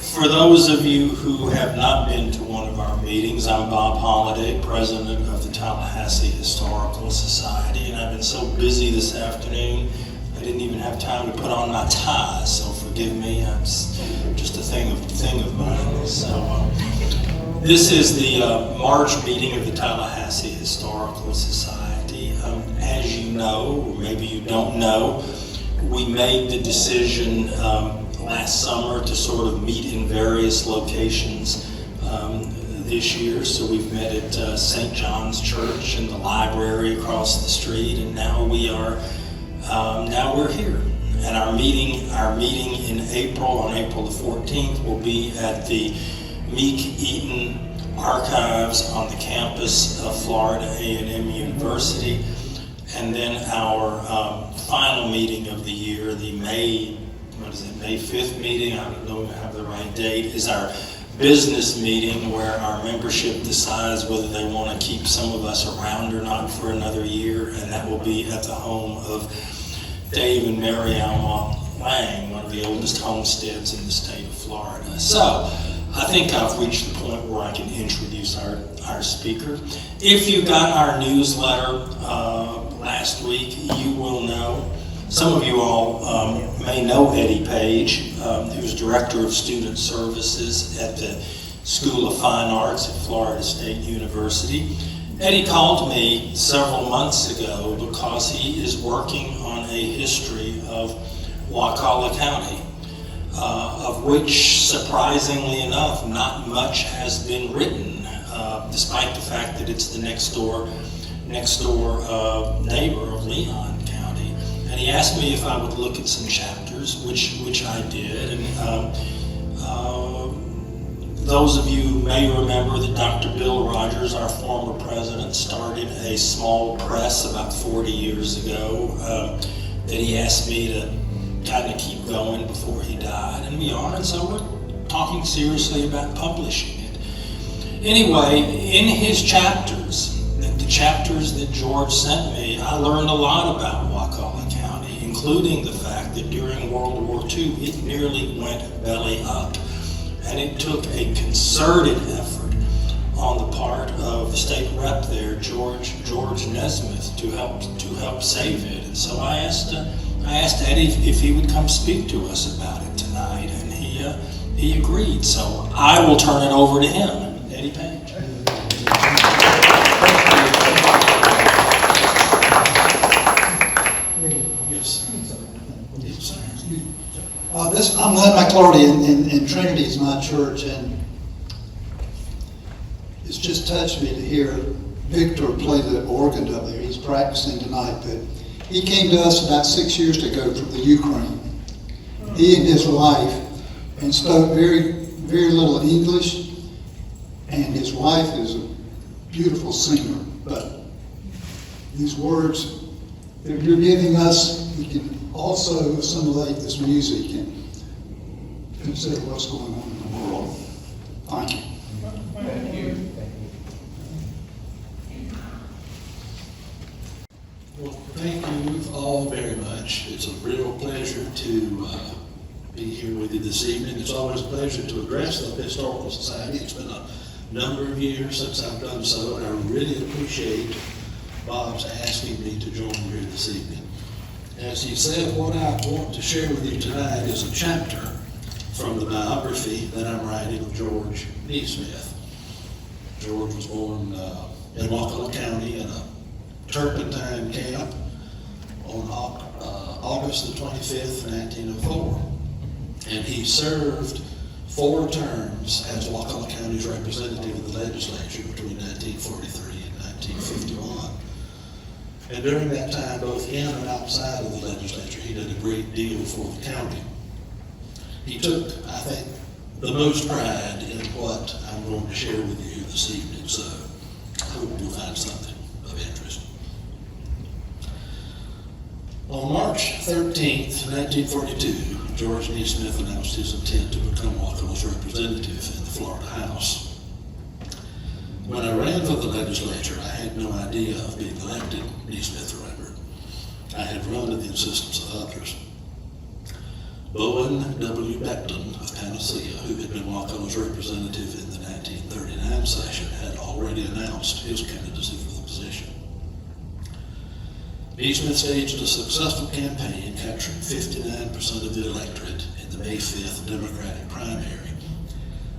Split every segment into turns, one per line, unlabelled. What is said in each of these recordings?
For those of you who have not been to one of our meetings, I'm Bob Holliday, president of the Tallahassee Historical Society, and I've been so busy this afternoon, I didn't even have time to put on my tie, so forgive me, it's just a thing of mine. So this is the March meeting of the Tallahassee Historical Society. As you know, or maybe you don't know, we made the decision last summer to sort of meet in various locations this year. So we've met at St. John's Church and the library across the street, and now we're here. And our meeting in April, on April the 14th, will be at the Meek Eaton Archives on the campus of Florida A&M University. And then our final meeting of the year, the May 5th meeting, I don't know if I have the right date, is our business meeting where our membership decides whether they want to keep some of us around or not for another year, and that will be at the home of Dave and Mary Alma Lang, one of the oldest homesteads in the state of Florida. So I think I've reached the point where I can introduce our speaker. If you got our newsletter last week, you will know. Some of you all may know Eddie Page, who's Director of Student Services at the School of Fine Arts at Florida State University. Eddie called me several months ago because he is working on a history of Wakulla County, of which, surprisingly enough, not much has been written, despite the fact that it's the next door neighbor of Leon County. And he asked me if I would look at some chapters, which I did. And those of you may remember that Dr. Bill Rogers, our former president, started a small press about 40 years ago that he asked me to kind of keep going before he died, and we are, and so we're talking seriously about publishing it. Anyway, in his chapters, the chapters that George sent me, I learned a lot about Wakulla County, including the fact that during World War II, it nearly went belly up. And it took a concerted effort on the part of the state rep there, George Nesmith, to help save it. And so I asked Eddie if he would come speak to us about it tonight, and he agreed. So I will turn it over to him. Eddie Page. Yes.
I'm Len McClarty, and Trinity is my church, and it's just touched me to hear Victor play the organ up there. He's practicing tonight, but he came to us about 6 years ago from the Ukraine. He and his wife, and spoke very, very little English, and his wife is a beautiful singer, but these words that you're giving us, we can also assimilate this music and consider what's going on in the world. Thank you.
Thank you.
Well, thank you all very much. It's a real pleasure to be here with you this evening. It's always a pleasure to address the Historical Society. It's been a number of years since I've done so, and I really appreciate Bob's asking me to join you here this evening. As he said, what I want to share with you tonight is a chapter from the biography that I'm writing of George Nesmith. George was born in Wakulla County in a turpentine camp on August the 25th, 1904. And he served 4 terms as Wakulla County's representative in the legislature between 1943 and 1951. And during that time, both in and outside of the legislature, he did a great deal for the county. He took, I think, the most pride in what I'm going to share with you this evening, so I hope you'll find something of interest. On March 13th, 1942, George Nesmith announced his intent to become Wakulla's representative in the Florida House. When I ran for the legislature, I had no idea of being elected, Nesmith remembered. I had run at the insistence of others. Bowen W. Beckton of Panacea, who had been Wakulla's representative in the 1939 session, had already announced his candidacy for the position. Nesmith staged a successful campaign, capturing 59% of the electorate in the May 5th Democratic primary,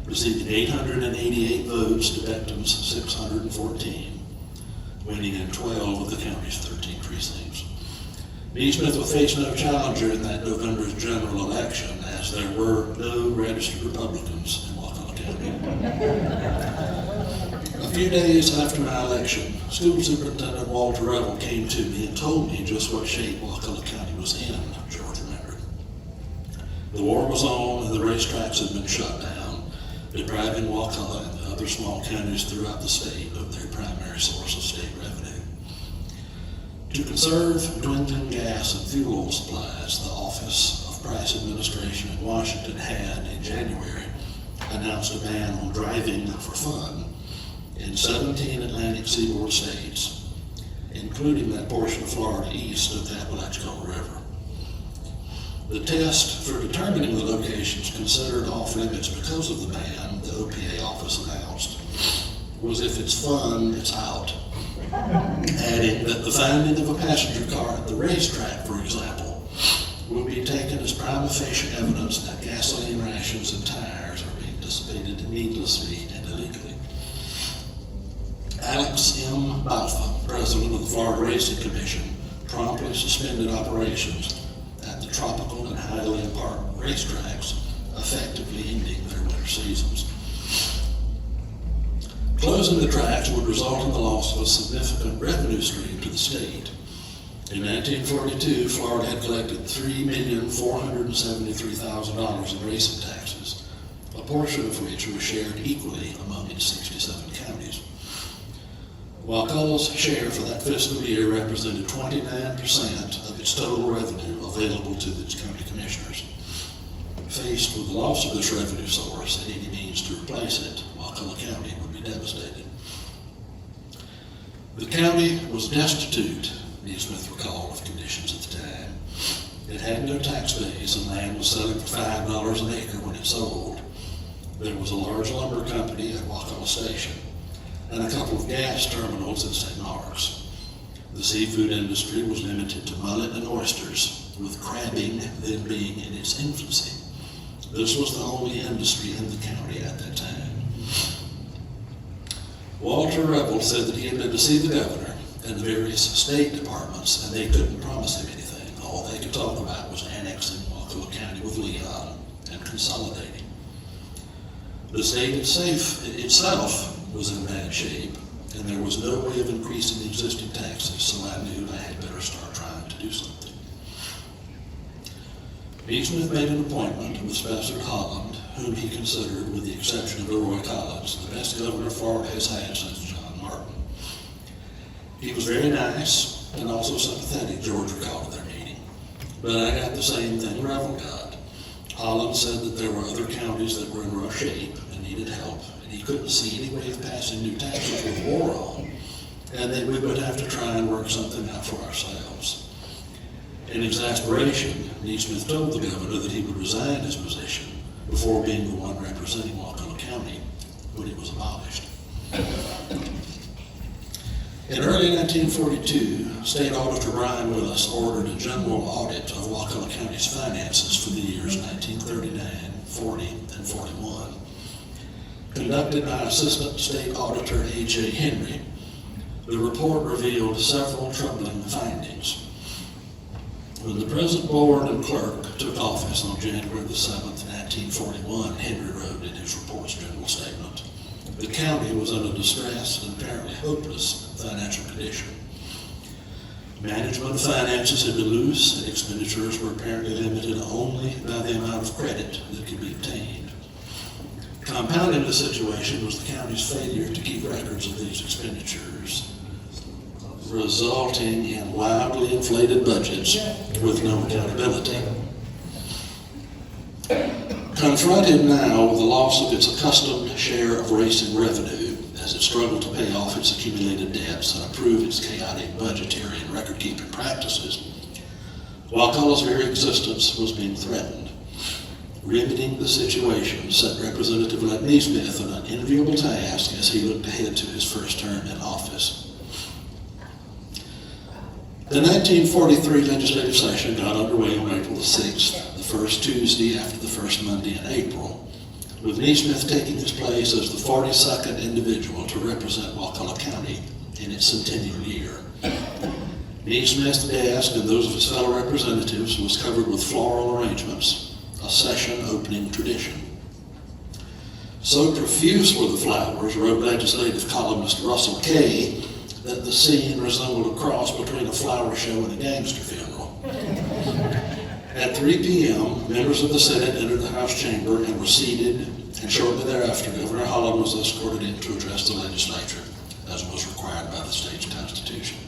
receiving 888 votes to Beckton's 614, winning in 12 of the county's 13 precincts. Nesmith will face no challenger in that November's general election, as there were no registered Republicans in Wakulla County. A few days after my election, School Superintendent Walter Revel came to me and told me just what shape Wakulla County was in, George remembered. The war was on and the racetracks had been shut down, depriving Wakulla and the other small counties throughout the state of their primary source of state revenue. To conserve dwindling gas and fuel oil supplies, the Office of Price Administration in Washington had, in January, announced a ban on driving for fun in 17 Atlantic seaboard states, including that portion of Florida east of the Apalachicola River. The test for determining the locations considered off limits because of the ban, the OPA office announced, was if it's fun, it's out. Adding that the finding of a passenger car at the racetrack, for example, will be taken as prima facie evidence that gasoline rations and tires are being dissipated needlessly and illegally. Alex M. Balfa, president of the Florida Racing Commission, promptly suspended operations at the Tropical and Highland Park racetracks, effectively ending their winter seasons. Closing the tracks would result in the loss of a significant revenue stream to the state. In 1942, Florida had collected $3,473,000 in racing taxes, a portion of which was shared equally among its 67 counties. Wakulla's share for that fiscal year represented 29% of its total revenue available to its county commissioners. Faced with the loss of this revenue source and any means to replace it, Wakulla County would be devastated. The county was destitute, Nesmith recalled, of conditions at the time. It had no tax base and land was selling for $5 an acre when it sold. There was a large lumber company at Wakulla Station and a couple of gas terminals in St. Mark's. The seafood industry was limited to mullet and oysters, with crabbing then being in its infancy. This was the only industry in the county at that time. Walter Revel said that he had been to see the governor and the various state departments, and they couldn't promise him anything. All they could talk about was annexing Wakulla County with Leon and consolidating. The state itself was in bad shape, and there was no way of increasing the existing taxes, so I knew I had better start trying to do something. Nesmith made an appointment with Spencer Holland, whom he considered, with the exception of Roy Collins, the best governor Florida has had since John Martin. He was very nice and also sympathetic, George recalled at their meeting. But I got the same thing Revel got. Holland said that there were other counties that were in rough shape and needed help, and he couldn't see any way of passing new taxes with war on, and that we would have to try and work something out for ourselves. In exasperation, Nesmith told the governor that he would resign his position before being the one representing Wakulla County when it was abolished. In early 1942, State Auditor Brian Willis ordered a general audit of Wakulla County's finances for the years 1939, 40, and 41. Conducted by Assistant State Auditor A.J. Henry, the report revealed several troubling findings. When the present board and clerk took office on January the 7th, 1941, Henry wrote in his report's general statement, the county was in a distressed and apparently hopeless financial condition. Management of finances had been loose, and expenditures were apparently limited only by the amount of credit that could be obtained. Compounding the situation was the county's failure to keep records of these expenditures, resulting in wildly inflated budgets with no accountability. Confronted now with the loss of its accustomed share of racing revenue as it struggled to pay off its accumulated debts and improve its chaotic budgetary and record-keeping practices, Wakulla's very existence was being threatened. Remedying the situation set Representative Nesmith an unenviable task as he looked ahead to his first term in office. The 1943 legislative session got underway on April the 6th, the first Tuesday after the first Monday in April, with Nesmith taking his place as the 42nd individual to represent Wakulla County in its centennial year. Nesmith's desk and those of his fellow representatives was covered with floral arrangements, a session opening tradition. So profuse were the flowers, wrote legislative columnist Russell Kay, that the scene resembled a cross between a flower show and a gangster funeral. At 3 p.m., members of the Senate entered the House chamber and were seated, and shortly thereafter, Governor Holland was escorted in to address the legislature, as was required by the state's constitution.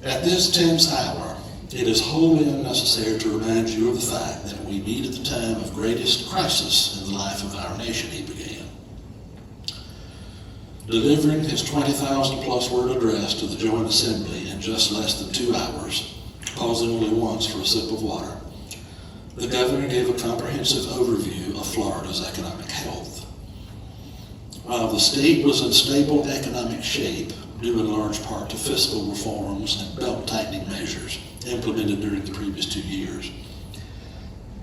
At this tense hour, it is wholly unnecessary to remind you of the fact that we meet at the time of greatest crisis in the life of our nation, he began. Delivering his 20,000-plus word address to the Joint Assembly in just less than 2 hours, pausing only once for a sip of water, the governor gave a comprehensive overview of Florida's economic health. While the state was in stable economic shape, due in large part to fiscal reforms and belt-tightening measures implemented during the previous 2 years,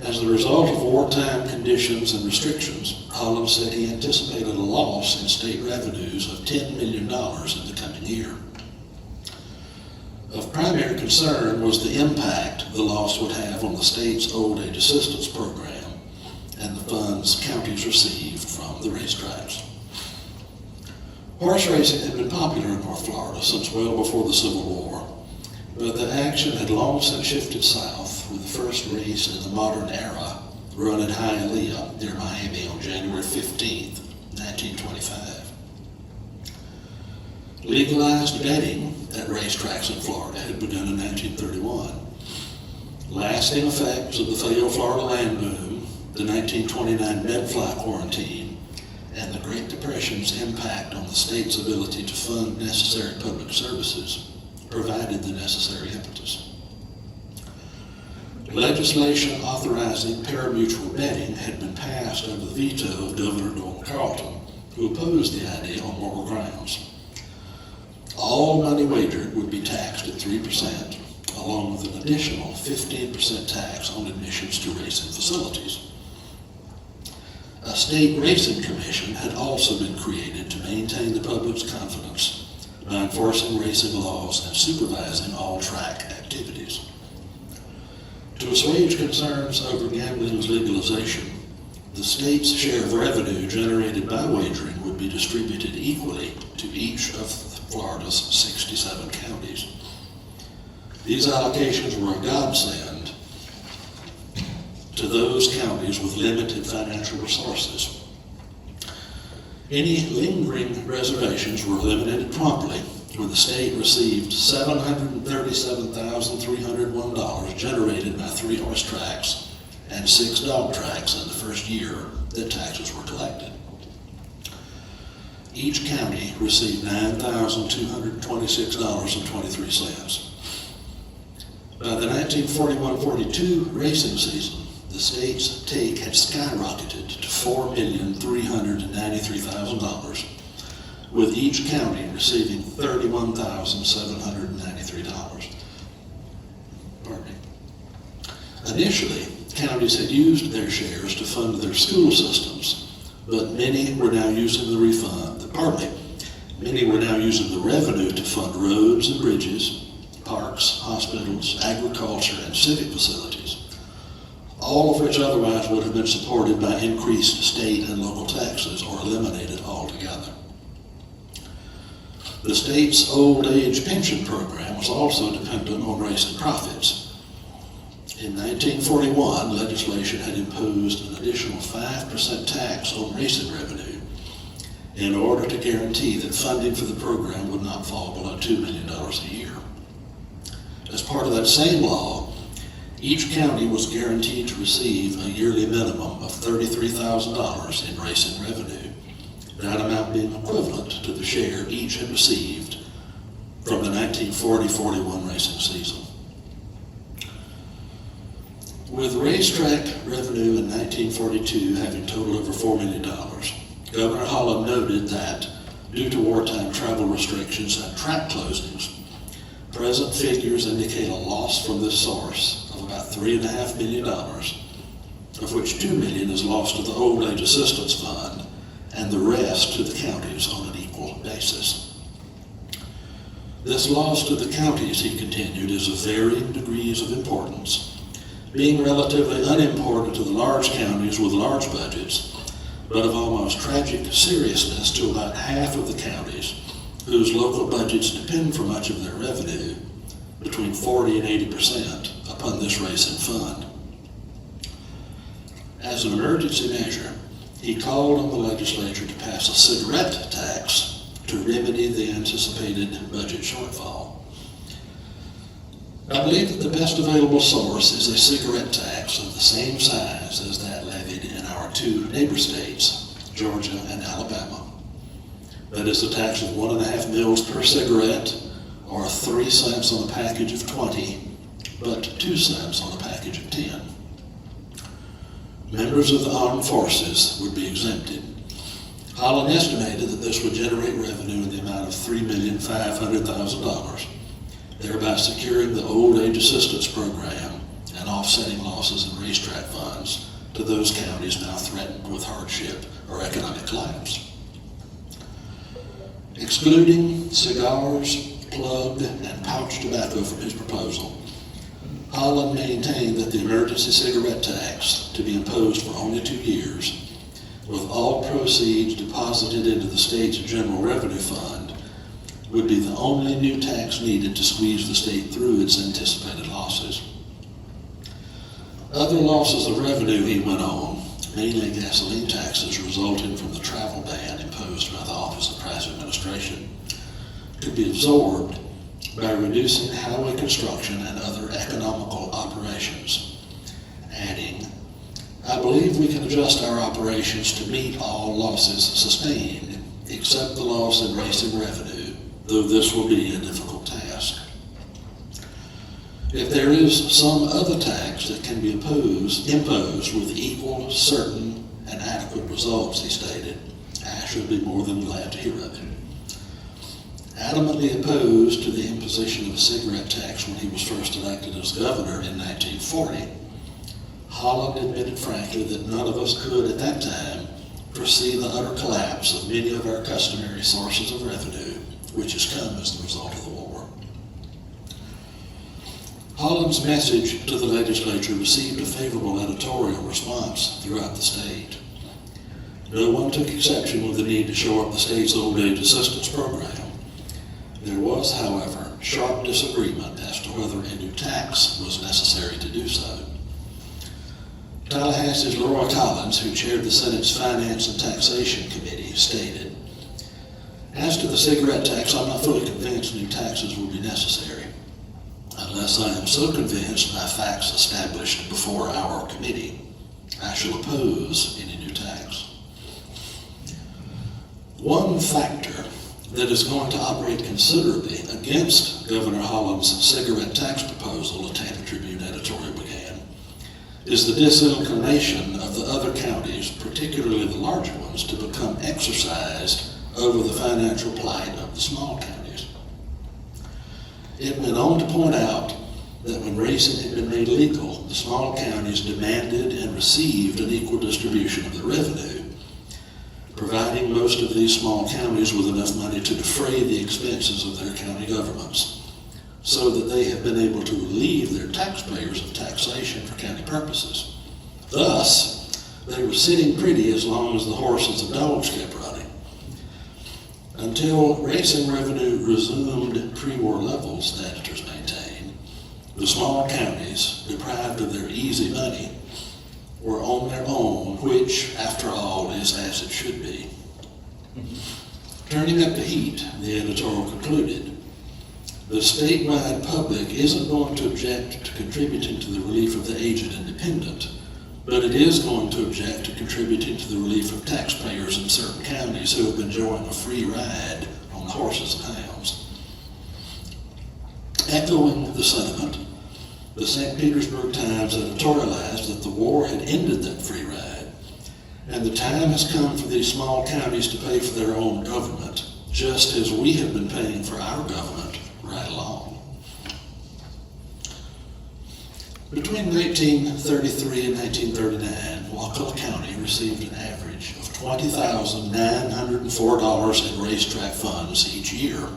as the result of wartime conditions and restrictions, Holland said he anticipated a loss in state revenues of $10 million in the coming year. Of primary concern was the impact the loss would have on the state's old age assistance program and the funds counties received from the racetracks. Horse racing had been popular in North Florida since well before the Civil War, but the action had long since shifted south, with the first race in the modern era run at Hialeah near Miami on January 15, 1925. Legalized betting at racetracks in Florida had begun in 1931. Lasting effects of the failed Florida land boom, the 1929 Medfly quarantine, and the Great Depression's impact on the state's ability to fund necessary public services provided the necessary impetus. Legislation authorizing pari-mutuel betting had been passed under the veto of Governor Norman Carlton, who opposed the idea on moral grounds. All money wagered would be taxed at 3%, along with an additional 15% tax on admissions to racing facilities. A state racing commission had also been created to maintain the public's confidence by enforcing racing laws and supervising all track activities. To assuage concerns over gambling's legalization, the state's share of revenue generated by wagering would be distributed equally to each of Florida's 67 counties. These allocations were a godsend to those counties with limited financial resources. Any lingering reservations were eliminated promptly, when the state received $737,301 generated by 3 horse tracks and 6 dog tracks in the first year that taxes were collected. Each county received $9,226.23. By the 1941-42 racing season, the state's take had skyrocketed to $4,393,000, with each county receiving $31,793. Pardon me. Initially, counties had used their shares to fund their school systems, but many were now using the revenue to fund roads and bridges, parks, hospitals, agriculture, and civic facilities, all of which otherwise would have been supported by increased state and local taxes or eliminated altogether. The state's old age pension program was also dependent on racing profits. In 1941, legislation had imposed an additional 5% tax on racing revenue in order to guarantee that funding for the program would not fall below $2 million a year. As part of that same law, each county was guaranteed to receive a yearly minimum of $33,000 in racing revenue, that amount being equivalent to the share each had received from the 1940-41 racing season. With racetrack revenue in 1942 having totaled over $4 million, Governor Holland noted that due to wartime travel restrictions and track closings, present figures indicate a loss from this source of about $3.5 million, of which $2 million is lost to the Old Age Assistance Fund and the rest to the counties on an equal basis. This loss to the counties, he continued, is of varying degrees of importance, being relatively unimportant to the large counties with large budgets, but of almost tragic seriousness to about half of the counties whose local budgets depend for much of their revenue, between 40 and 80%, upon this racing fund. As an emergency measure, he called on the legislature to pass a cigarette tax to remedy the anticipated budget shortfall. I believe that the best available source is a cigarette tax of the same size as that levied in our two neighbor states, Georgia and Alabama. That is a tax of 1.5 mils per cigarette, or 3 cents on a package of 20, but 2 cents on a package of 10. Members of the armed forces would be exempted. Holland estimated that this would generate revenue in the amount of $3,500,000, thereby securing the Old Age Assistance Program and offsetting losses in racetrack funds to those counties now threatened with hardship or economic collapse. Excluding cigars, plugged, and pouch tobacco from his proposal, Holland maintained that the emergency cigarette tax, to be imposed for only 2 years, with all proceeds deposited into the state's general revenue fund, would be the only new tax needed to squeeze the state through its anticipated losses. Other losses of revenue, he went on, mainly gasoline taxes resulting from the travel ban imposed by the Office of Price Administration, could be absorbed by reducing highway construction and other economical operations, adding, "I believe we can adjust our operations to meet all losses sustained, except the loss in racing revenue, though this will be a difficult task. If there is some other tax that can be imposed with equal, certain, and adequate results," he stated, "I should be more than glad to hear of it." Adamantly opposed to the imposition of a cigarette tax when he was first elected as governor in 1940, Holland admitted frankly that none of us could at that time foresee the utter collapse of many of our customary sources of revenue, which has come as the result of the war. Holland's message to the legislature received a favorable editorial response throughout the state. No one took exception with the need to shore up the state's old age assistance program. There was, however, sharp disagreement as to whether a new tax was necessary to do so. Tallahassee's Laura Collins, who chaired the Senate's Finance and Taxation Committee, stated, "As to the cigarette tax, I'm not fully convinced new taxes will be necessary, unless I am so convinced by facts established before our committee. I shall oppose any new tax." One factor that is going to operate considerably against Governor Holland's cigarette tax proposal, a Tampa Tribune editorial began, is the disinclination of the other counties, particularly the larger ones, to become exercised over the financial plight of the small counties. It went on to point out that when racing had been made legal, the small counties demanded and received an equal distribution of the revenue, providing most of these small counties with enough money to defray the expenses of their county governments, so that they have been able to relieve their taxpayers of taxation for county purposes. Thus, they were sitting pretty as long as the horses and dogs kept running. Until racing revenue resumed pre-war levels, the editors maintain, the small counties, deprived of their easy money, were on their own, which, after all, is as it should be. Turning up the heat, the editorial concluded, the statewide public isn't going to object to contributing to the relief of the aged and dependent, but it is going to object to contributing to the relief of taxpayers in certain counties who have been enjoying a free ride on the horses and hounds. Echoing the sentiment, the St. Petersburg Times editorialized that the war had ended that free ride, and the time has come for these small counties to pay for their own government, just as we have been paying for our government right along. Between 1933 and 1939, Wakulla County received an average of $20,904 in racetrack funds each year,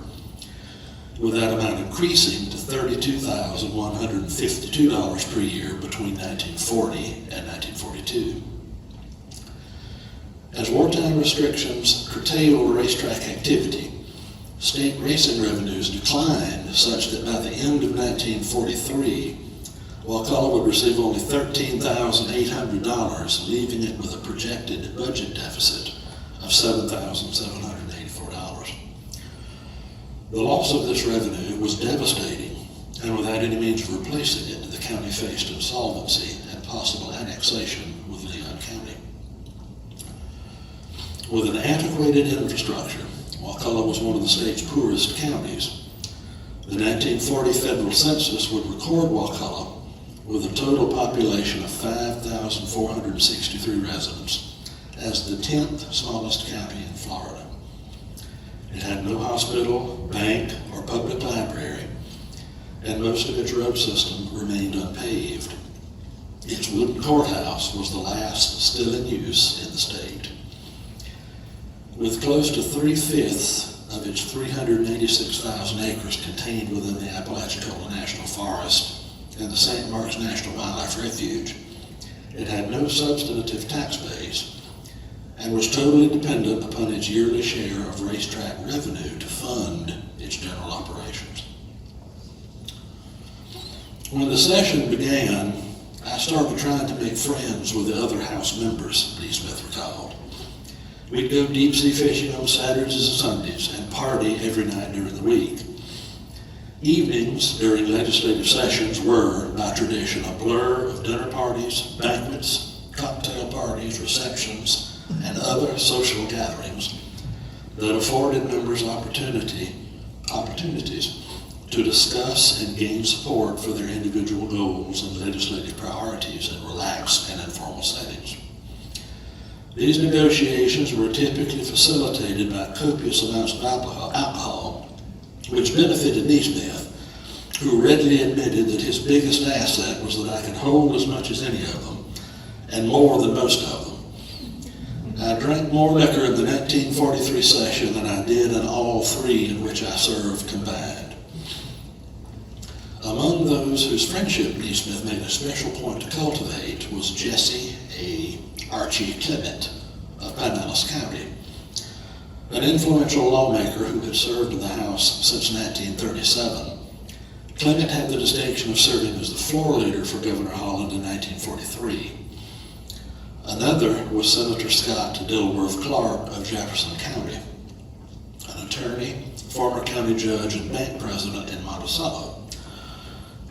with that amount increasing to $32,152 per year between 1940 and 1942. As wartime restrictions curtailed racetrack activity, state racing revenues declined such that by the end of 1943, Wakulla would receive only $13,800, leaving it with a projected budget deficit of $7,784. The loss of this revenue was devastating, and without any means of replacing it, the county faced insolvency and possible annexation with Leon County. With an antiquated infrastructure, Wakulla was one of the state's poorest counties. The 1940 federal census would record Wakulla with a total population of 5,463 residents as the 10th smallest county in Florida. It had no hospital, bank, or public library, and most of its road system remained unpaved. Its wooden courthouse was the last still in use in the state. With close to 3/5 of its 386,000 acres contained within the Apalachicola National Forest and the St. Mark's National Wildlife Refuge, it had no substantive tax base and was totally dependent upon its yearly share of racetrack revenue to fund its general operations. When the session began, I started trying to make friends with the other House members, Nesmith recalled. We'd go deep-sea fishing on Saturdays and Sundays and party every night during the week. Evenings during legislative sessions were, by tradition, a blur of dinner parties, banquets, cocktail parties, receptions, and other social gatherings that afforded members opportunities to discuss and gain support for their individual goals and legislative priorities in relaxed and informal settings. These negotiations were typically facilitated by copious amounts of alcohol, which benefited Nesmith, who readily admitted that his biggest asset was that I could hold as much as any of them, and more than most of them. I drank more liquor in the 1943 session than I did in all three in which I served combined. Among those whose friendship Nesmith made a special point to cultivate was Jesse A. Archie Clement of Pinellas County, an influential lawmaker who had served in the House since 1937. Clement had the distinction of serving as the floor leader for Governor Holland in 1943. Another was Senator Scott Dilworth Clark of Jefferson County, an attorney, former county judge, and bank president in Monticello.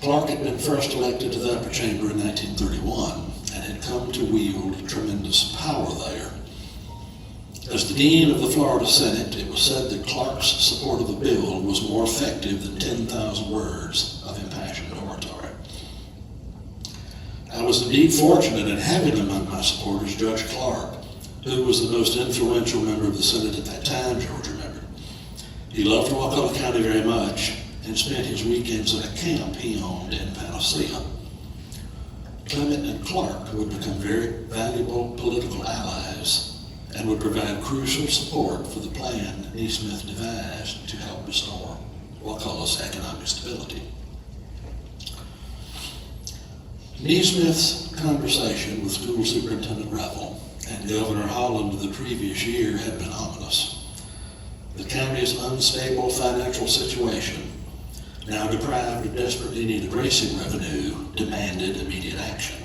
Clark had been first elected to the upper chamber in 1931 and had come to wield tremendous power there. As the dean of the Florida Senate, it was said that Clark's support of the bill was more effective than 10,000 words of impassioned oratory. I was indeed fortunate in having among my supporters Judge Clark, who was the most influential member of the Senate at that time, George remembered. He loved Wakulla County very much and spent his weekends at a camp he owned in Panacea. Clement and Clark would become very valuable political allies and would provide crucial support for the plan Nesmith devised to help restore Wakulla's economic stability. Nesmith's conversation with School Superintendent Revel and Governor Holland the previous year had been ominous. The county's unstable financial situation, now deprived of desperately needed racing revenue, demanded immediate action.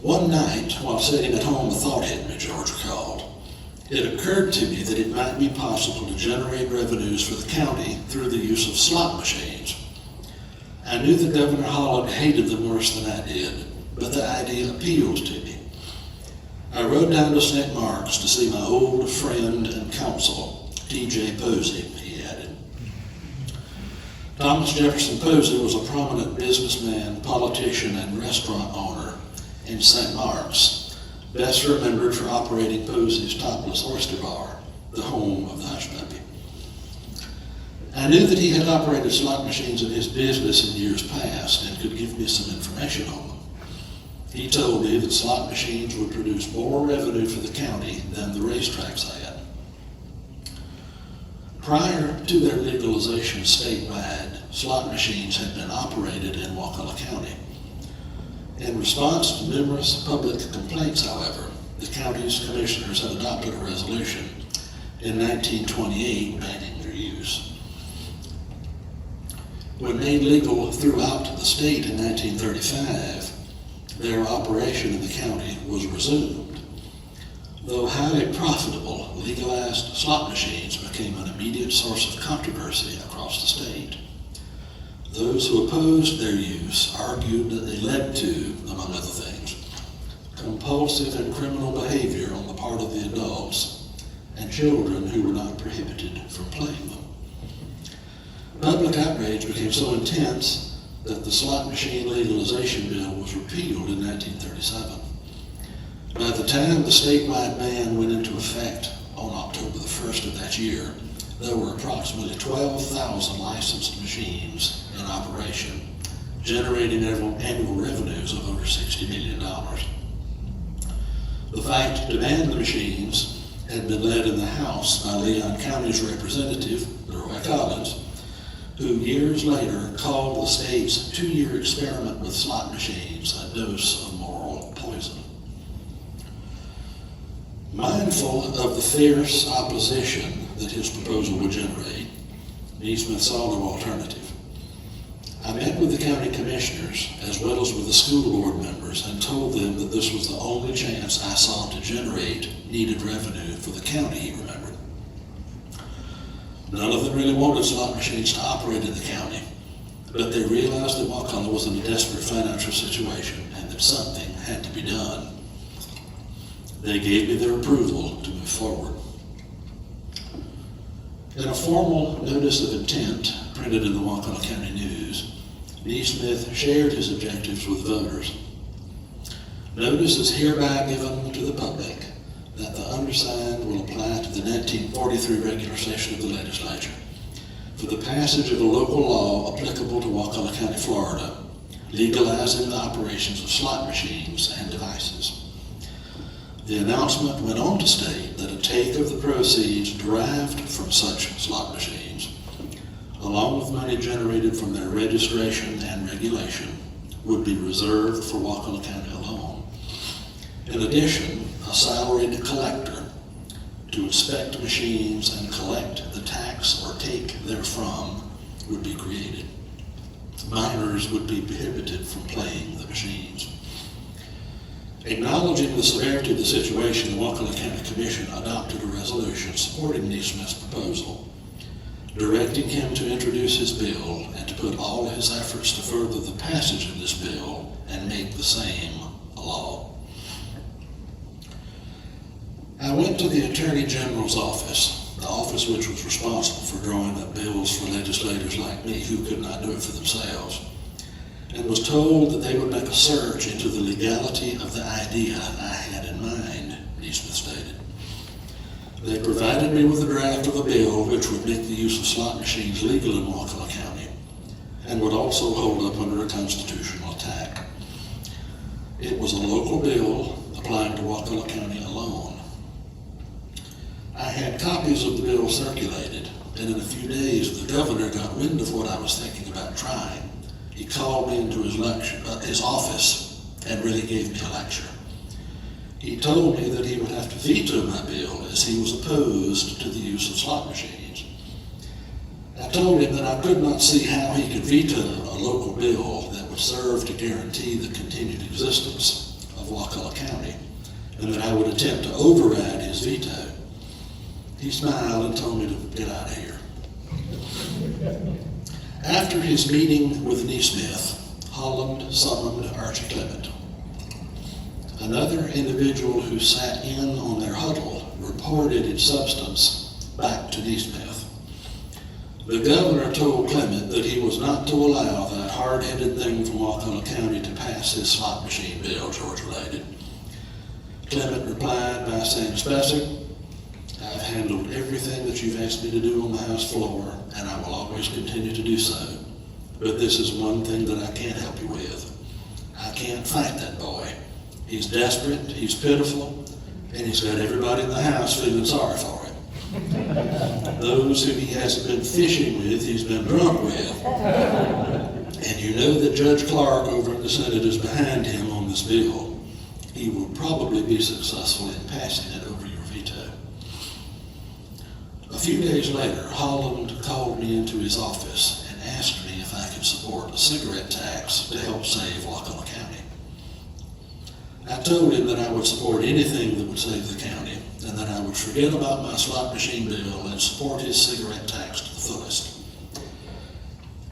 One night, while sitting at home, a thought hit me, George recalled. It occurred to me that it might be possible to generate revenues for the county through the use of slot machines. I knew that Governor Holland hated them worse than I did, but the idea appealed to me. I rode down to St. Mark's to see my old friend and counsel, T.J. Posey, he added. Thomas Jefferson Posey was a prominent businessman, politician, and restaurant owner in St. Mark's, best remembered for operating Posey's Topless Oyster Bar, the home of the Hush Puppy. I knew that he had operated slot machines in his business in years past and could give me some information on them. He told me that slot machines would produce more revenue for the county than the racetracks had. Prior to their legalization statewide, slot machines had been operated in Wakulla County. In response to numerous public complaints, however, the county's commissioners had adopted a resolution in 1928 banning their use. When made legal throughout the state in 1935, their operation in the county was resumed. Though highly profitable, legalized slot machines became an immediate source of controversy across the state. Those who opposed their use argued that they led to, among other things, compulsive and criminal behavior on the part of the adults and children who were not prohibited from playing them. Public outrage became so intense that the slot machine legalization bill was repealed in 1937. By the time the statewide ban went into effect on October the 1st of that year, there were approximately 12,000 licensed machines in operation, generating annual revenues of over $60 million. The fight to ban the machines had been led in the House by Leon County's representative, Leroy Collins, who years later called the state's 2-year experiment with slot machines a dose of moral poison. Mindful of the fierce opposition that his proposal would generate, Nesmith saw no alternative. I met with the county commissioners as well as with the school board members and told them that this was the only chance I saw to generate needed revenue for the county, he remembered. None of them really wanted slot machines to operate in the county, but they realized that Wakulla was in a desperate financial situation and that something had to be done. They gave me their approval to move forward. In a formal notice of intent printed in the Wakulla County News, Nesmith shared his objectives with voters. Notice is hereby given to the public that the undersigned will apply to the 1943 regular session of the legislature for the passage of a local law applicable to Wakulla County, Florida, legalizing the operations of slot machines and devices. The announcement went on to state that a take of the proceeds derived from such slot machines, along with money generated from their registration and regulation, would be reserved for Wakulla County alone. In addition, a salaried collector to inspect machines and collect the tax or take therefrom would be created. Minors would be prohibited from playing the machines. Acknowledging the severity of the situation, the Wakulla County Commission adopted a resolution supporting Nesmith's proposal, directing him to introduce his bill and to put all his efforts to further the passage of this bill and make the same a law. I went to the Attorney General's office, the office which was responsible for drawing up bills for legislators like me who could not do it for themselves, and was told that they would make a search into the legality of the idea I had in mind, Nesmith stated. They provided me with a draft of a bill which would make the use of slot machines legal in Wakulla County and would also hold up under a constitutional attack. It was a local bill applying to Wakulla County alone. I had copies of the bill circulated, and in a few days the governor got wind of what I was thinking about trying. He called me into his office and really gave me a lecture. He told me that he would have to veto my bill as he was opposed to the use of slot machines. I told him that I could not see how he could veto a local bill that would serve to guarantee the continued existence of Wakulla County, and that I would attempt to override his veto. He smiled and told me to get out of here. After his meeting with Nesmith, Holland summoned Archie Clement. Another individual who sat in on their huddle reported its substance back to Nesmith. The governor told Clement that he was not to allow that hard-headed thing from Wakulla County to pass his slot machine bill, George related. Clement replied by saying, "Spencer, I've handled everything that you've asked me to do on the House floor, and I will always continue to do so. But this is one thing that I can't help you with. I can't fight that boy. He's desperate, he's pitiful, and he's got everybody in the house feeling sorry for him. Those who he hasn't been fishing with, he's been drunk with. And you know that Judge Clark over in the Senate is behind him on this bill. He will probably be successful in passing it over your veto." A few days later, Holland called me into his office and asked me if I could support a cigarette tax to help save Wakulla County. I told him that I would support anything that would save the county, and that I would forget about my slot machine bill and support his cigarette tax to the fullest.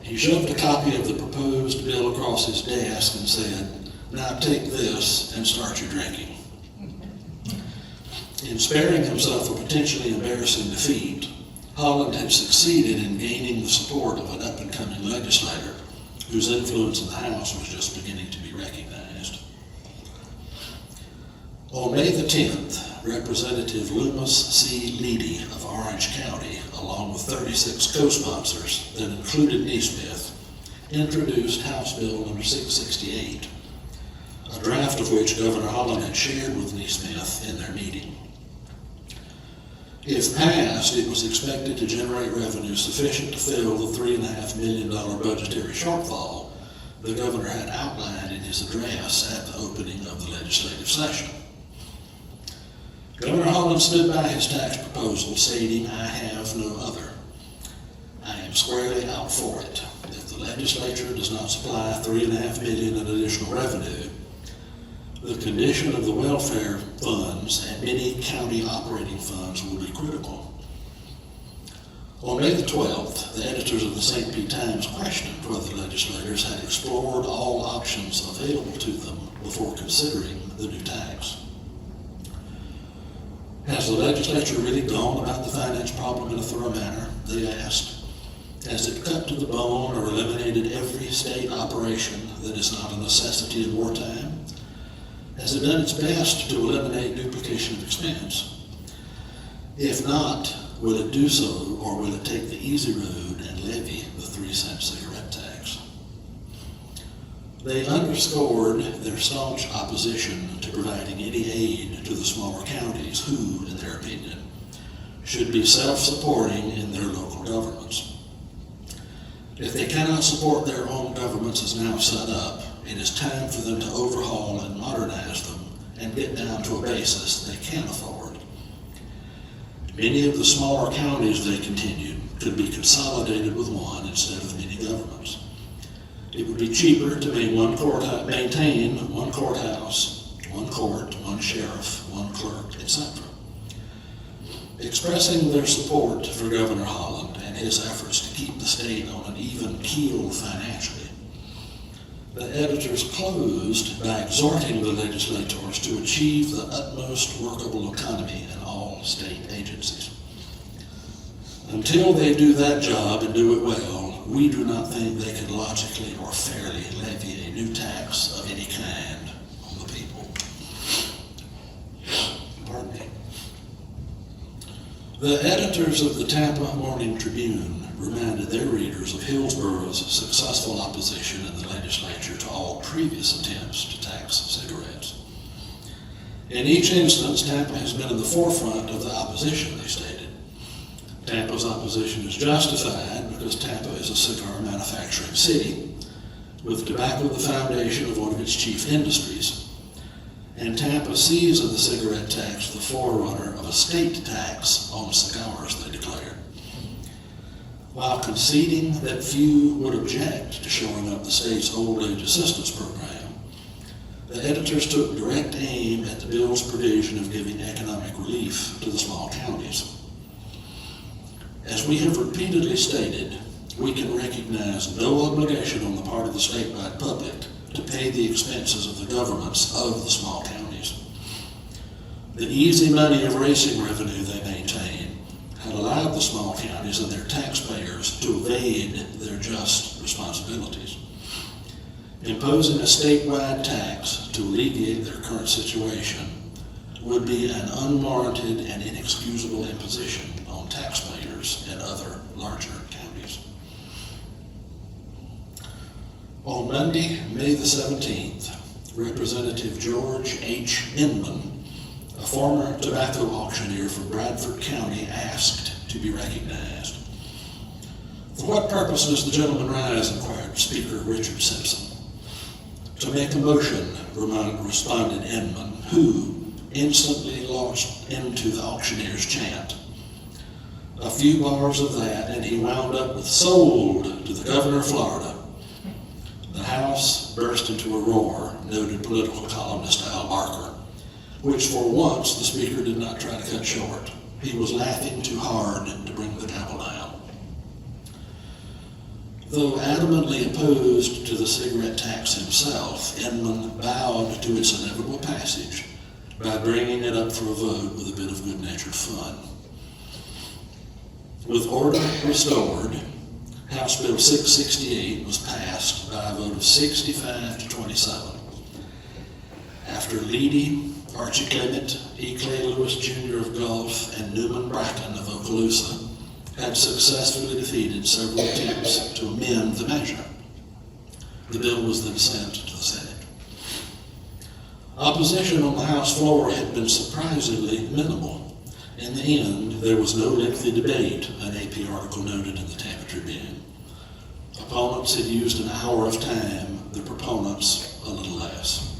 He shoved a copy of the proposed bill across his desk and said, "Now take this and start your drinking." In sparing himself a potentially embarrassing defeat, Holland had succeeded in gaining the support of an up-and-coming legislator whose influence in the House was just beginning to be recognized. On May the 10th, Representative Loomis C. Leedy of Orange County, along with 36 co-sponsors that included Nesmith, introduced House Bill number 668, a draft of which Governor Holland had shared with Nesmith in their meeting. If passed, it was expected to generate revenue sufficient to fill the $3.5 million budgetary shortfall the governor had outlined in his address at the opening of the legislative session. Governor Holland stood by his tax proposal, stating, "I have no other. I am squarely out for it. If the legislature does not supply $3.5 million in additional revenue, the condition of the welfare funds and many county operating funds will be critical." On May the 12th, the editors of the St. Pete Times questioned whether legislators had explored all options available to them before considering the new tax. "Has the legislature really gone about the finance problem in a thorough manner?" they asked. "Has it cut to the bone or eliminated every state operation that is not a necessity in wartime? Has it done its best to eliminate duplication of expense? If not, will it do so, or will it take the easy road and levy the 3-cent cigarette tax?" They underscored their staunch opposition to providing any aid to the smaller counties who, in their opinion, should be self-supporting in their local governments. If they cannot support their own governments as now set up, it is time for them to overhaul and modernize them and get down to a basis they can afford. Many of the smaller counties, they continued, could be consolidated with one instead of many governments. It would be cheaper to maintain one courthouse, one court, one sheriff, one clerk, etc. Expressing their support for Governor Holland and his efforts to keep the state on an even keel financially, the editors closed by exhorting the legislators to achieve the utmost workable economy in all state agencies. "Until they do that job and do it well, we do not think they can logically or fairly levy a new tax of any kind on the people." Pardon me. The editors of the Tampa Morning Tribune reminded their readers of Hillsboro's successful opposition in the legislature to all previous attempts to tax cigarettes. In each instance, Tampa has been in the forefront of the opposition, they stated. Tampa's opposition is justified because Tampa is a cigar manufacturing city, with tobacco the foundation of one of its chief industries, and Tampa sees in the cigarette tax the forerunner of a state tax on cigars, they declared. While conceding that few would object to shoring up the state's old age assistance program, the editors took direct aim at the bill's provision of giving economic relief to the small counties. As we have repeatedly stated, we can recognize no obligation on the part of the statewide public to pay the expenses of the governments of the small counties. The easy money of racing revenue they maintain had allowed allowed the small counties and their taxpayers to evade their just responsibilities. Imposing a statewide tax to alleviate their current situation would be an unwarranted and inexcusable imposition on taxpayers in other larger counties. On Monday, May the 17th, Representative George H. Inman, a former tobacco auctioneer from Bradford County, asked to be recognized. For what purpose does the gentleman rise? Inquired Speaker Richard Simpson. To make a motion, responded Inman, who instantly launched into the auctioneer's chant. A few bars of that, and he wound up with "sold to the governor of Florida." The House burst into a roar, noted political columnist Al Barker, which for once the Speaker did not try to cut short. He was laughing too hard to bring the gavel down. Though adamantly opposed to the cigarette tax himself, Inman bowed to its inevitable passage by bringing it up for a vote with a bit of good-natured fun. With order restored, House Bill 668 was passed by a vote of 65 to 27. After Leedy, Archie Clement, E. Clay Lewis Jr. of Gulf, and Newman Bracken of Okaloosa had successfully defeated several attempts to amend the measure, the bill was then sent to the Senate. Opposition on the House floor had been surprisingly minimal. In the end, there was no lengthy debate, an AP article noted in the Tampa Tribune. Opponents had used an hour of time, the proponents a little less.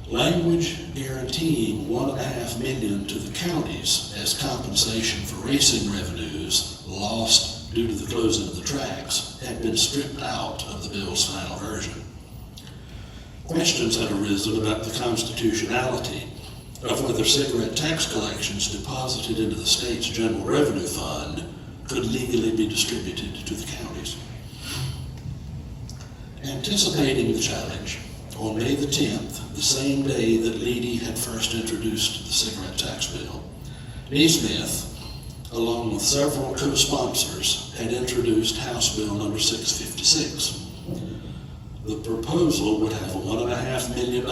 Language guaranteeing $1.5 million to the counties as compensation for racing revenues lost due to the closing of the tracks had been stripped out of the bill's final version. Questions had arisen about the constitutionality of whether cigarette tax collections deposited into the state's general revenue fund could legally be distributed to the counties. Anticipating the challenge, on May the 10th, the same day that Leedy had first introduced the cigarette tax bill, Nesmith, along with several co-sponsors, had introduced House Bill number 656. The proposal would have $1.5 million,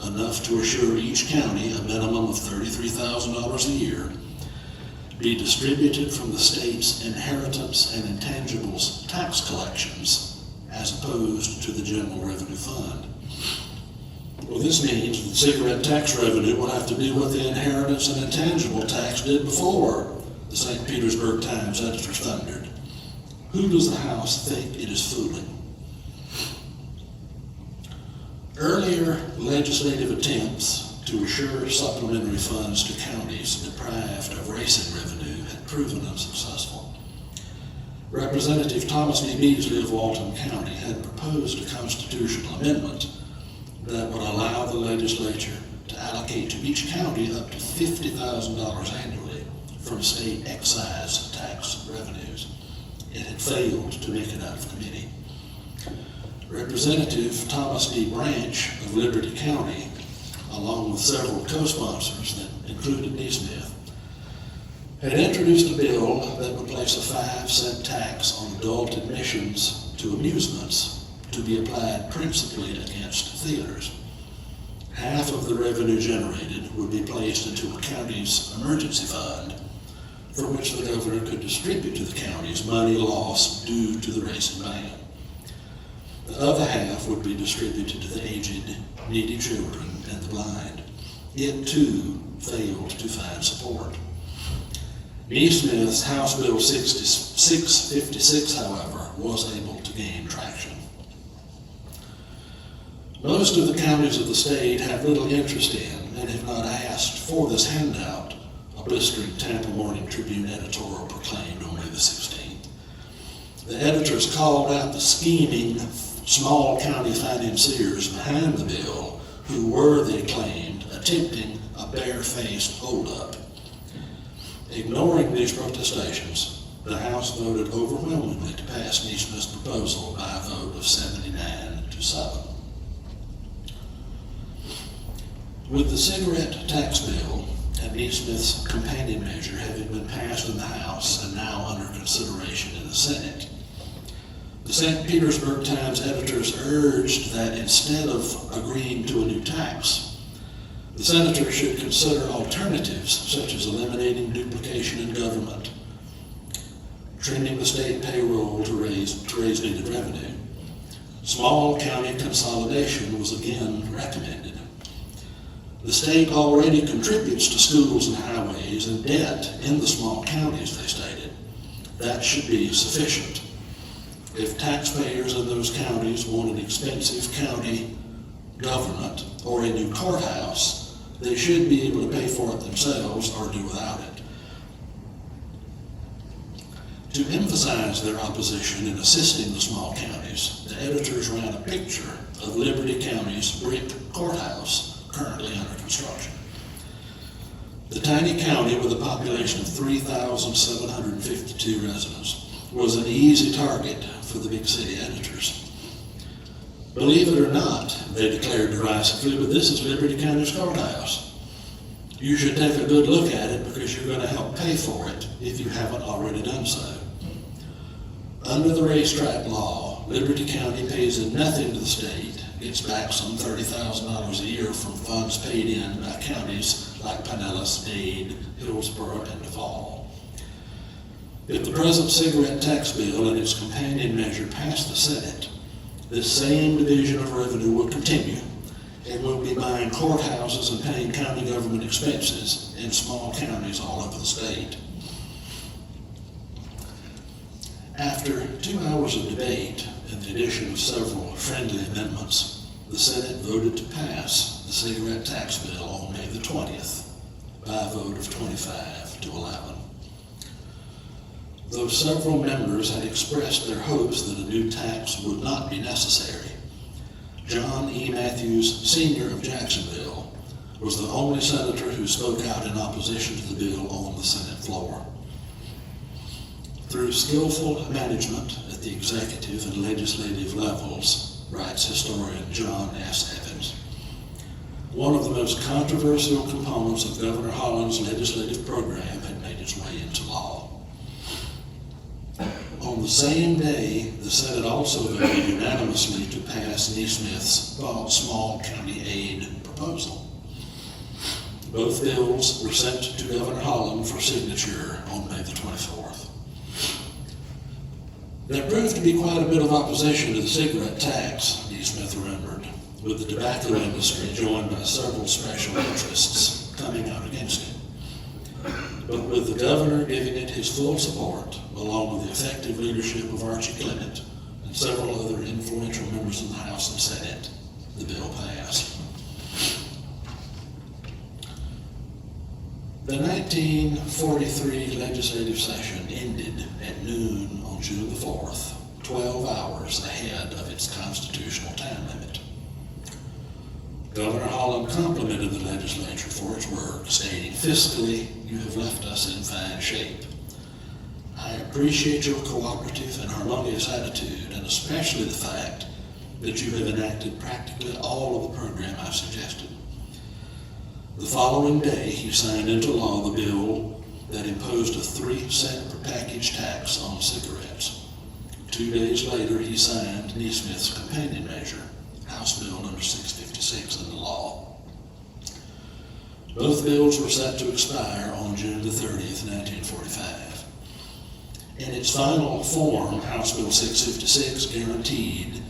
enough to assure each county a minimum of $33,000 a year, be distributed from the state's inheritance and intangibles tax collections as opposed to the general revenue fund. Well, this means that cigarette tax revenue will have to do what the inheritance and intangible tax did before, the St. Petersburg Times editor thundered. Who does the House think it is fooling? Earlier legislative attempts to assure supplementary funds to counties deprived of racing revenue had proven unsuccessful. Representative Thomas B. Beasley of Walton County had proposed a constitutional amendment that would allow the legislature to allocate to each county up to $50,000 annually from state excise tax revenues. It had failed to make it out of committee. Representative Thomas D. Branch of Liberty County, along with several co-sponsors that included Nesmith, had introduced a bill that would place a 5-cent tax on adult admissions to amusements to be applied principally against theaters. Half of the revenue generated would be placed into a county's emergency fund, for which the governor could distribute to the counties money lost due to the racing ban. The other half would be distributed to the aged, needy children and the blind. It too failed to find support. Nesmith's House Bill 656, however, was able to gain traction. Most of the counties of the state have little interest in and have not asked for this handout, a blistering Tampa Morning Tribune editorial proclaimed on May the 16th. The editors called out the scheming small county financiers behind the bill who were, they claimed, attempting a barefaced holdup. Ignoring these protestations, the House voted overwhelmingly to pass Nesmith's proposal by a vote of 79 to 7. With the cigarette tax bill and Nesmith's companion measure having been passed in the House and now under consideration in the Senate. The St. Petersburg Times editors urged that instead of agreeing to a new tax, the senator should consider alternatives such as eliminating duplication in government, trimming the state payroll to raise needed revenue. Small county consolidation was again recommended. The state already contributes to schools and highways and debt in the small counties, they stated. That should be sufficient. If taxpayers in those counties want an expensive county government or a new courthouse, they should be able to pay for it themselves or do without it. To emphasize their opposition in assisting the small counties, the editors ran a picture of Liberty County's brick courthouse currently under construction. The tiny county with a population of 3,752 residents was an easy target for the big city editors. Believe it or not, they declared derisively, but this is Liberty County's courthouse. You should take a good look at it because you're going to help pay for it if you haven't already done so. Under the racetrack law, Liberty County pays in nothing to the state, gets back some $30,000 a year from funds paid in by counties like Pinellas, Dade, Hillsborough, and Duval. If the present cigarette tax bill and its companion measure pass the Senate, this same division of revenue will continue and will be buying courthouses and paying county government expenses in small counties all over the state. After 2 hours of debate and the addition of several friendly amendments, the Senate voted to pass the cigarette tax bill on May the 20th by a vote of 25 to 11. Though several members had expressed their hopes that a new tax would not be necessary, John E. Matthews, Sr. of Jacksonville, was the only senator who spoke out in opposition to the bill on the Senate floor. Through skillful management at the executive and legislative levels, writes historian John S. Evans, one of the most controversial components of Governor Holland's legislative program had made its way into law. On the same day, the Senate also voted unanimously to pass Nesmith's small county aid proposal. Both bills were sent to Governor Holland for signature on May the 24th. There proved to be quite a bit of opposition to the cigarette tax, Nesmith remembered, with the tobacco industry joined by several special interests coming out against it. But with the governor giving it his full support, along with the effective leadership of Archie Clement and several other influential members of the House and Senate, the bill passed. The 1943 legislative session ended at noon on June the 4th, 12 hours ahead of its constitutional time limit. Governor Holland complimented the legislature for its work, stating, "Fiscally, you have left us in fine shape. I appreciate your cooperative and harmonious attitude, and especially the fact that you have enacted practically all of the program I suggested." The following day, he signed into law the bill that imposed a 3-cent per package tax on cigarettes. 2 days later, he signed Nesmith's companion measure, House Bill number 656, into law. Both bills were set to expire on June the 30th, 1945. In its final form, House Bill 656 guaranteed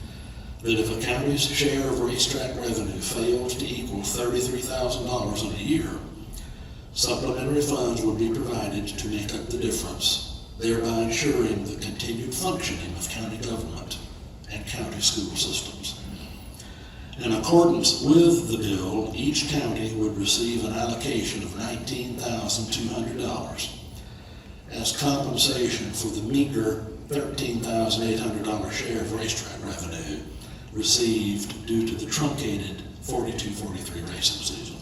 that if a county's share of racetrack revenue failed to equal $33,000 in a year, supplementary funds would be provided to make up the difference, thereby ensuring the continued functioning of county government and county school systems. In accordance with the bill, each county would receive an allocation of $19,200 as compensation for the meager $13,800 share of racetrack revenue received due to the truncated 42-43 racing season.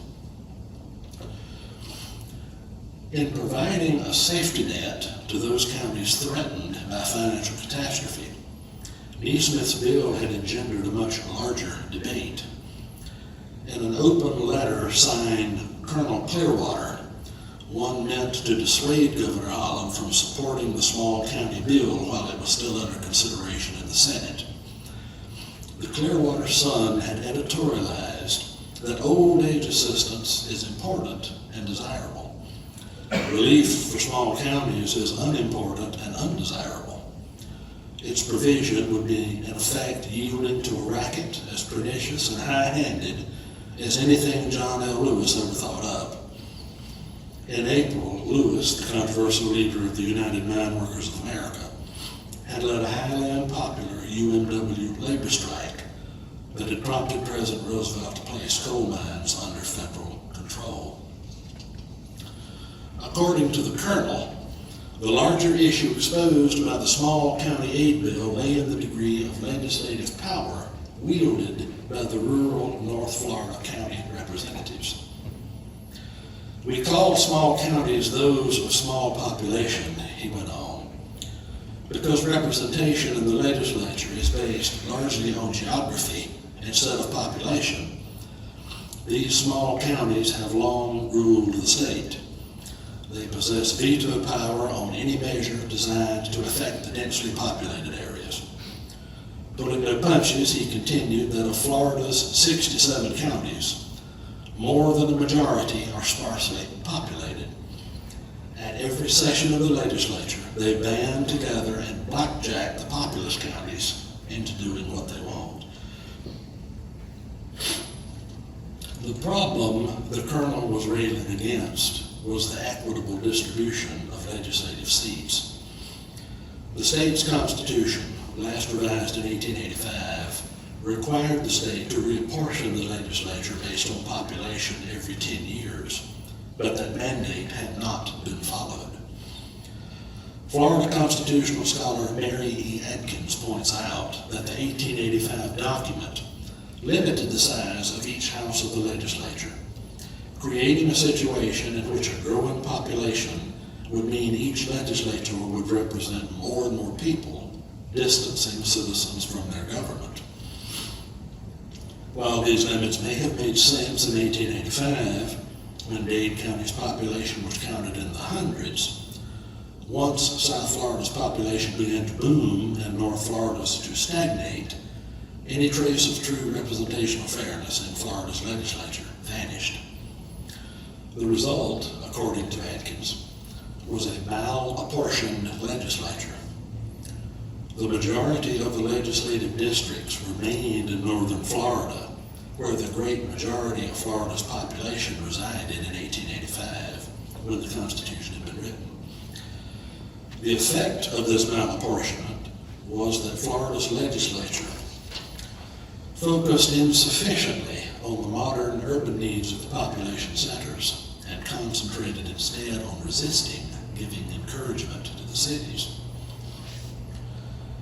In providing a safety net to those counties threatened by financial catastrophe, Nesmith's bill had engendered a much larger debate. In an open letter signed Colonel Clearwater, one meant to dissuade Governor Holland from supporting the small county bill while it was still under consideration in the Senate. The Clearwater Sun had editorialized that old age assistance is important and desirable. Relief for small counties is unimportant and undesirable. Its provision would be, in effect, yielding to a racket as pernicious and high-handed as anything John L. Lewis ever thought up. In April, Lewis, the controversial leader of the United Mine Workers of America, had led a highly unpopular UMW labor strike that had prompted President Roosevelt to place coal mines under federal control. According to the Colonel, the larger issue exposed by the small county aid bill lay in the degree of legislative power wielded by the rural North Florida County representatives. We call small counties those of small population, he went on, because representation in the legislature is based largely on geography instead of population. These small counties have long ruled the state. They possess veto power on any measure designed to affect the densely populated areas. Pulling no punches, he continued that of Florida's 67 counties, more than the majority are sparsely populated. At every session of the legislature, they band together and blackjack the populous counties into doing what they want. The problem the Colonel was railing against was the equitable distribution of legislative seats. The state's constitution, last revised in 1885, required the state to reapportion the legislature based on population every 10 years, but that mandate had not been followed. Florida constitutional scholar Mary E. Adkins points out that the 1885 document limited the size of each house of the legislature, creating a situation in which a growing population would mean each legislature would represent more and more people, distancing citizens from their government. While these limits may have made sense in 1885, when Dade County's population was counted in the hundreds, once South Florida's population began to boom and North Florida's to stagnate, any trace of true representational fairness in Florida's legislature vanished. The result, according to Adkins, was a mal-apportioned legislature. The majority of the legislative districts remained in northern Florida, where the great majority of Florida's population resided in 1885, when the Constitution had been written. The effect of this malapportionment was that Florida's legislature focused insufficiently on the modern urban needs of the population centers and concentrated instead on resisting giving encouragement to the cities.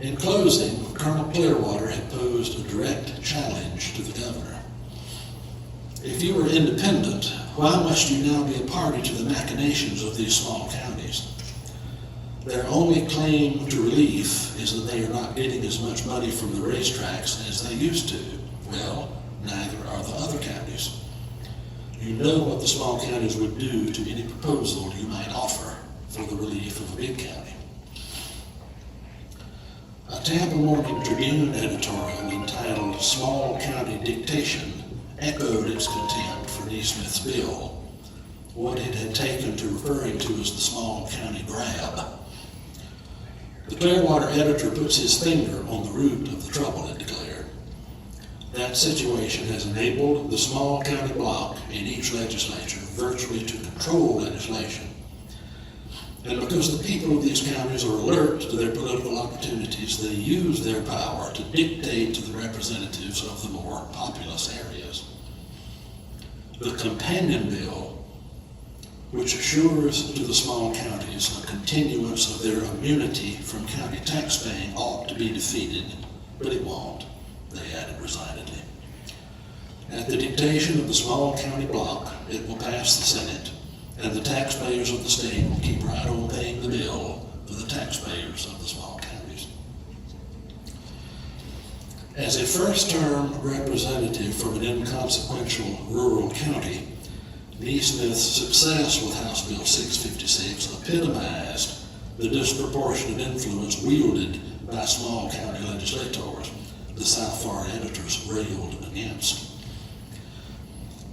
In closing, Colonel Clearwater had posed a direct challenge to the governor. If you were independent, why must you now be a party to the machinations of these small counties? Their only claim to relief is that they are not getting as much money from the racetracks as they used to. Well, neither are the other counties. You know what the small counties would do to any proposal you might offer for the relief of a big county. A Tampa Morning Tribune editorial entitled "Small County Dictation" echoed its contempt for Nesmith's bill, what it had taken to referring to as the small county grab. The Clearwater editor puts his finger on the root of the trouble, it declared. That situation has enabled the small county bloc in each legislature virtually to control legislation. And because the people of these counties are alert to their political opportunities, they use their power to dictate to the representatives of the more populous areas. The companion bill, which assures to the small counties a continuance of their immunity from county taxpaying, ought to be defeated, but it won't, they added resignedly. At the dictation of the small county bloc, it will pass the Senate, and the taxpayers of the state will keep right on paying the bill for the taxpayers of the small counties. As a first-term representative from an inconsequential rural county, Nesmith's success with House Bill 656 epitomized the disproportionate influence wielded by small county legislators the South Florida editors railed against.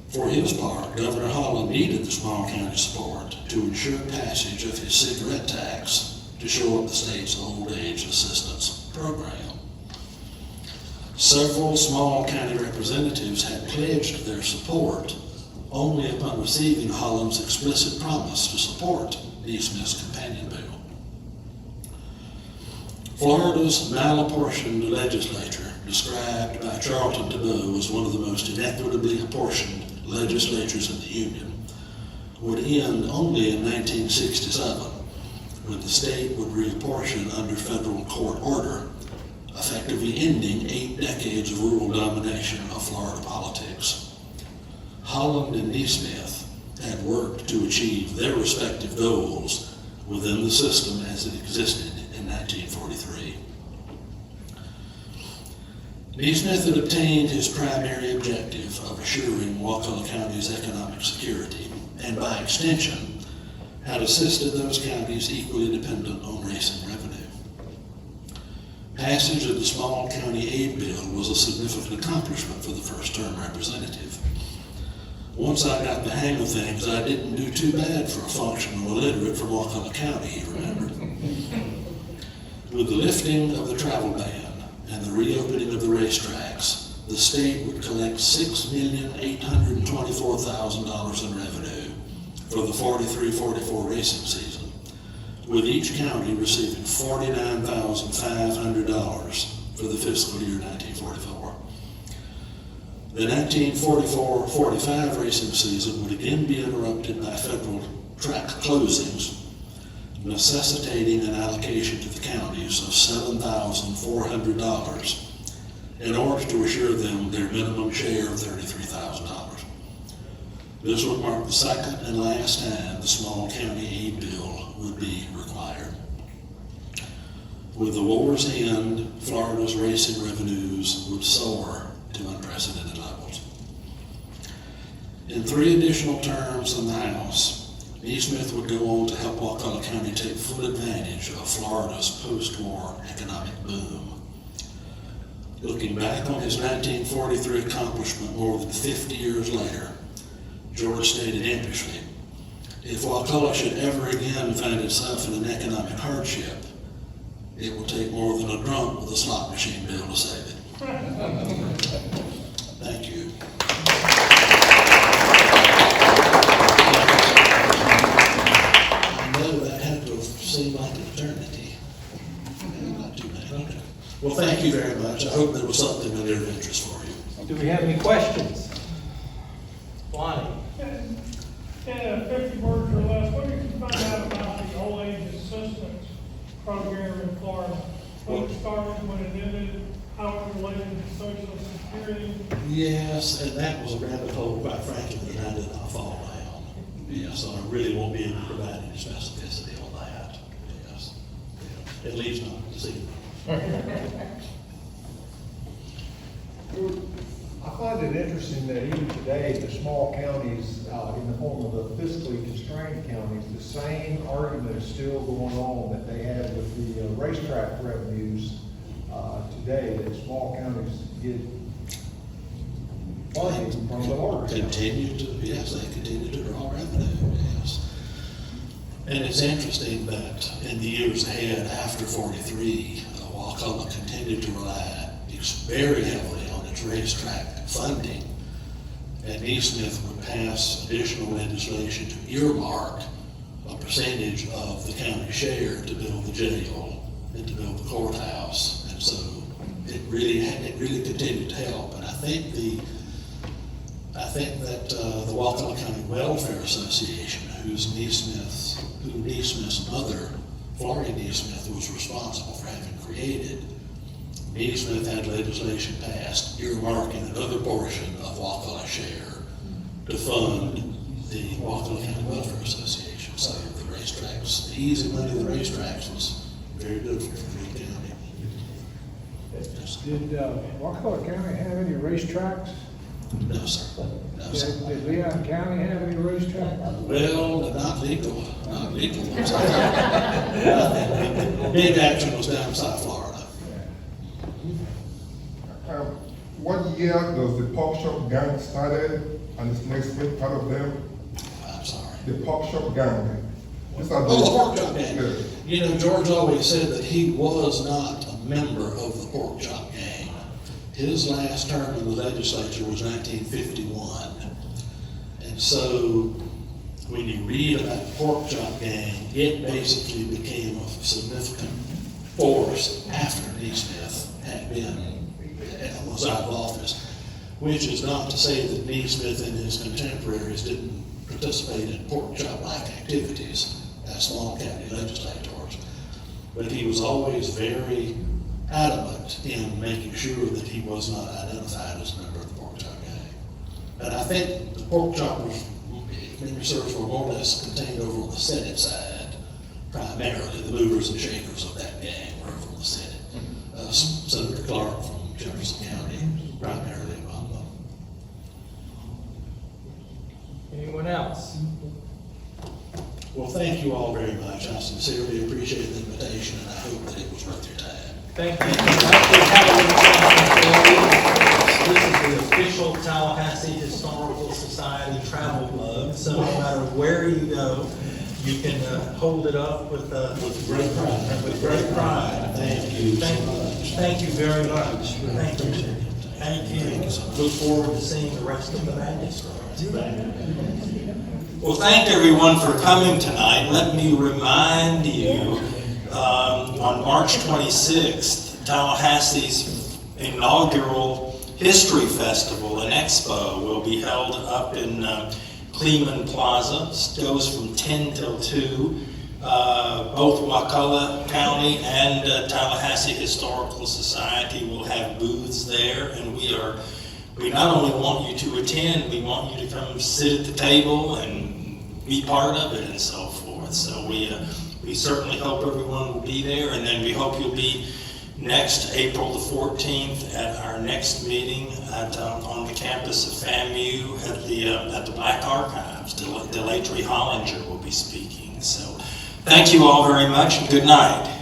For his part, Governor Holland needed the small county support to ensure passage of his cigarette tax to shore up the state's old age assistance program. Several small county representatives had pledged their support only upon receiving Holland's explicit promise to support Nesmith's companion bill. Florida's malapportioned legislature, described by Charlton Tebeau as one of the most inequitably apportioned legislatures in the Union, would end only in 1967, when the state would reapportion under federal court order, effectively ending 8 decades of rural domination of Florida politics. Holland and Nesmith had worked to achieve their respective goals within the system as it existed in 1943. Nesmith had obtained his primary objective of assuring Wakulla County's economic security, and by extension, had assisted those counties equally dependent on racing revenue. Passage of the small county aid bill was a significant accomplishment for the first-term representative. Once I got the hang of things, I didn't do too bad for a functional illiterate from Wakulla County, he remembered. With the lifting of the travel ban and the reopening of the racetracks, the state would collect $6,824,000 in revenue for the 43-44 racing season, with each county receiving $49,500 for the fiscal year 1944. The 1944-45 racing season would again be interrupted by federal track closings, necessitating an allocation to the counties of $7,400 in order to assure them their minimum share of $33,000. This would mark the second and last time the small county aid bill would be required. With the war's end, Florida's racing revenues would soar to unprecedented levels. In 3 additional terms in the House, Nesmith would go on to help Wakulla County take full advantage of Florida's post-war economic boom. Looking back on his 1943 accomplishment more than 50 years later, George stated impishly, "If Wakulla should ever again find itself in an economic hardship, it will take more than a drunk with a slot machine bill to save it." Thank you. That had to have seemed like an eternity. Not too bad. Okay. Well, thank you very much. I hope there was something in there of interest for you.
Do we have any questions? Lonnie?
In 50 words or less, what did you find out about the old age assistance program in Florida? When it started, when it ended, how it related to Social Security?
Yes, and that was a rabbit hole, quite frankly, that I did not fall down. Yes, so I really won't be able to provide any specificity on that. Yes, yeah. At least not this evening.
I find it interesting that even today, the small counties, in the form of the fiscally constrained counties, the same argument is still going on that they had with the racetrack revenues today, that small counties get funding from the larger counties.
Yes, they continue to draw revenue, yes. And it's interesting that in the years ahead, after 43, Wakulla continued to rely very heavily on its racetrack funding, and Nesmith would pass additional legislation to earmark a percentage of the county share to build the jail and to build the courthouse, and so it really continued to help. And I think that the Wakulla County Welfare Association, who Nesmith's mother, Florida Nesmith, was responsible for having created, Nesmith had legislation passed earmarking another portion of Wakulla's share to fund the Wakulla County Welfare Association. So the racetracks, the easy money of the racetracks was very good for the county.
Did Wakulla County have any racetracks?
No, sir. No, sir.
Does Leon County have any racetrack?
Well, not legal, not legal. Nothing. Big action was down South Florida.
What year does the pork shop gang started and is Nesmith part of them?
I'm sorry.
The pork shop gang. These are
Oh, the pork chop gang.
Yeah.
You know, George always said that he was not a member of the pork chop gang. His last term in the legislature was 1951. And so, when you read about the pork chop gang, it basically became a significant force after Nesmith was out of office. Which is not to say that Nesmith and his contemporaries didn't participate in pork chop-like activities as small county legislators. But he was always very adamant in making sure that he was not identified as a member of the pork chop gang. And I think the pork choppers, if memory serves, were more or less contained over on the Senate side, primarily. The movers and shakers of that gang were over on the Senate. Senator Clark from Jefferson County, primarily among them.
Anyone else?
Well, thank you all very much. I sincerely appreciate the invitation, and I hope that it was worth your time.
Thank you. This is the official Tallahassee Historical Society travel mug, so no matter where you go, you can hold it up with
Great pride.
With great pride.
Thank you so much.
Thank you very much. Thank you. Thank you. Look forward to seeing the rest of the manuscript.
Well, thank everyone for coming tonight. Let me remind you, on March 26th, Tallahassee's inaugural History Festival and Expo will be held up in Kleeman Plaza. It goes from 10 till 2. Both Wakulla County and Tallahassee Historical Society will have booths there, and we not only want you to attend, we want you to come sit at the table and be part of it and so forth. So we certainly hope everyone will be there, and then we hope you'll be next April the 14th at our next meeting on the campus of FAMU at the Black Archives. Delatry Hollinger will be speaking. So thank you all very much, and good night.